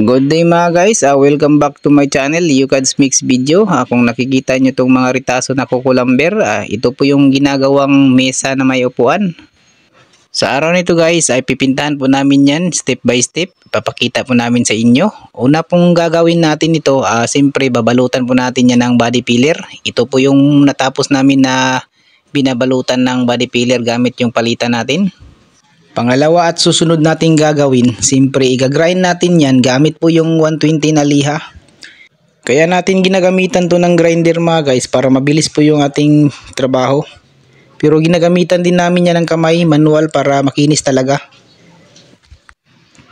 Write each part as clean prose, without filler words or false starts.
Good day mga guys, welcome back to my channel, Yukads Mix Video. Kung nakikita nyo itong mga ritaso na kukulamber, ito po yung ginagawang mesa na may upuan. Sa araw nito guys ay pipintahan po namin yan step by step. Papakita po namin sa inyo. Una pong gagawin natin ito, siyempre babalutan po natin yan ng body filler. Ito po yung natapos namin na binabalutan ng body filler gamit yung palitan natin. Pangalawa at susunod nating gagawin, siyempre i-grind natin yan gamit po yung 120 na liha. Kaya natin ginagamitan to ng grinder mga guys para mabilis po yung ating trabaho. Pero ginagamitan din namin yan ng kamay, manual para makinis talaga.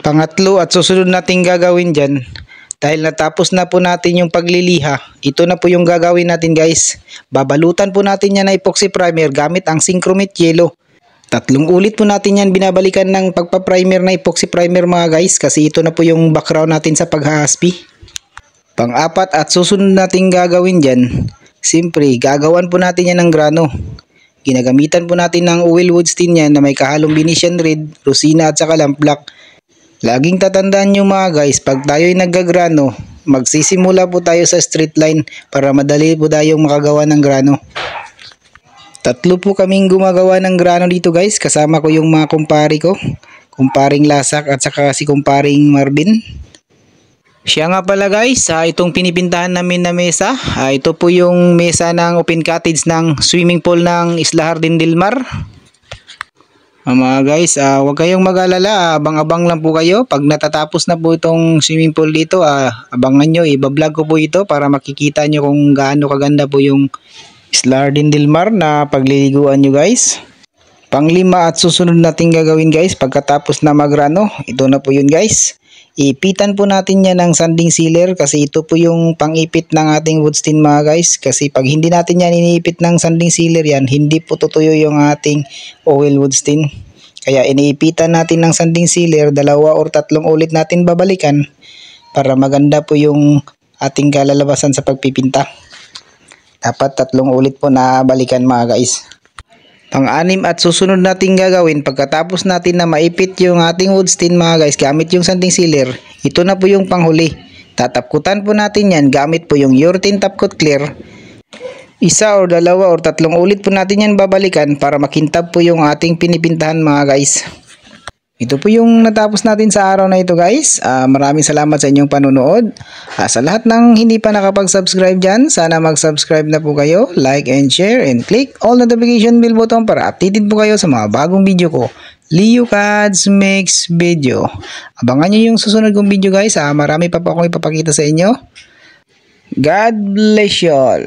Pangatlo at susunod nating gagawin dyan, dahil natapos na po natin yung pagliliha, ito na po yung gagawin natin guys. Babalutan po natin yan na epoxy primer gamit ang Synchromate Yellow. 3 ulit po natin yan binabalikan ng pagpa-primer na epoxy primer mga guys, kasi ito na po yung background natin sa paghahaspi. Pang-apat at susunod natin gagawin dyan, siyempre gagawan po natin yan ng grano. Ginagamitan po natin ng oil wood stain yan na may kahalong Venetian red, rosina at saka lamp black. Laging tatandaan nyo mga guys, pag tayo ay naggagrano, magsisimula po tayo sa straight line para madali po tayong makagawa ng grano. 3 po kaming gumagawa ng grano dito guys, kasama ko yung mga kumpari ko, kumparing Lasak at saka si kumparing Marvin. Siya nga pala guys, itong pinipintahan namin na mesa, ito po yung mesa ng open cottage ng swimming pool ng Isla Jardín del Mar. Mga guys, huwag kayong mag-alala, abang-abang lang po kayo. Pag natatapos na po itong swimming pool dito, abangan nyo, ibablog ko po ito para makikita nyo kung gaano kaganda po yung Isla Jardín del Mar na pagliliguan nyo guys. Panglima at susunod natin gagawin guys, pagkatapos na magrano, ito na po yun guys. Ipitan po natin yan ng sanding sealer kasi ito po yung pang-ipit ng ating wood stain mga guys. Kasi pag hindi natin yan iniipit ng sanding sealer yan, hindi po tutuyo yung ating oil wood stain. Kaya iniipitan natin ng sanding sealer, 2 or 3 ulit natin babalikan para maganda po yung ating kalalabasan sa pagpipinta. Dapat 3 ulit po na balikan mga guys. Pang-anim at susunod natin gagawin, pagkatapos natin na maipit yung ating wood stain mga guys gamit yung sanding sealer, ito na po yung panghuli. Tatapkutan po natin yan gamit po yung Urethane Top Coat Clear. 1 or 2 or 3 ulit po natin yan babalikan para makintab po yung ating pinipintahan mga guys. Ito po yung natapos natin sa araw na ito guys. Maraming salamat sa inyong panunood. Sa lahat ng hindi pa nakapag-subscribe dyan, sana mag-subscribe na po kayo, like and share, and click all notification bell button para updated po kayo sa mga bagong video ko. Yukads Mix Video. Abangan nyo yung susunod kong video guys. Marami pa po akong ipapakita sa inyo. God bless you all.